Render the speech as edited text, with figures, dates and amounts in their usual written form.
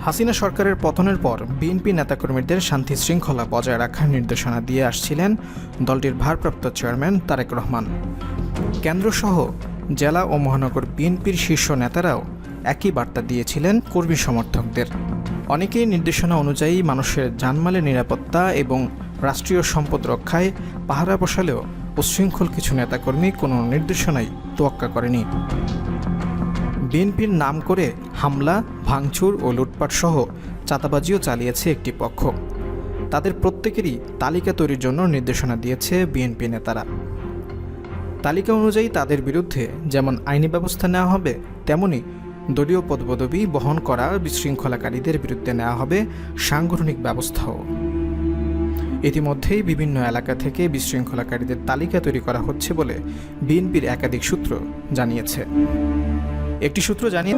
হাসিনা সরকারের পতনের পর বিএনপি নেতাকর্মীদের শান্তি শৃঙ্খলা বজায় রাখার নির্দেশনা দিয়ে আসছিলেন দলটির ভারপ্রাপ্ত চেয়ারম্যান তারেক রহমান। কেন্দ্রসহ জেলা ও মহানগর বিএনপির শীর্ষ নেতারাও একই বার্তা দিয়েছিলেন কর্মী সমর্থকদের। অনেকেই নির্দেশনা অনুযায়ী মানুষের জানমালের নিরাপত্তা এবং রাষ্ট্রীয় সম্পদ রক্ষায় পাহারা বসালেও উচ্ছৃঙ্খল কিছু নেতাকর্মী কোনো নির্দেশনাই তোয়াক্কা করেনি। বিএনপির নাম করে হামলা, ভাঙচুর ও লুটপাট সহ চাঁদাবাজিও চালিয়েছে একটি পক্ষ। তাদের প্রত্যেকেরই তালিকা তৈরির জন্য নির্দেশনা দিয়েছে বিএনপি নেতারা। তালিকা অনুযায়ী তাদের বিরুদ্ধে যেমন আইনি ব্যবস্থা নেওয়া হবে, তেমনি দলীয় পদপদবি বহন করা বিশৃঙ্খলাকারীদের বিরুদ্ধে নেওয়া হবে সাংগঠনিক ব্যবস্থাও। ইতিমধ্যেই বিভিন্ন এলাকা থেকে বিশৃঙ্খলাকারীদের তালিকা তৈরি করা হচ্ছে বলে বিএনপির একাধিক সূত্র জানিয়েছে। একটি সূত্র জানিয়ে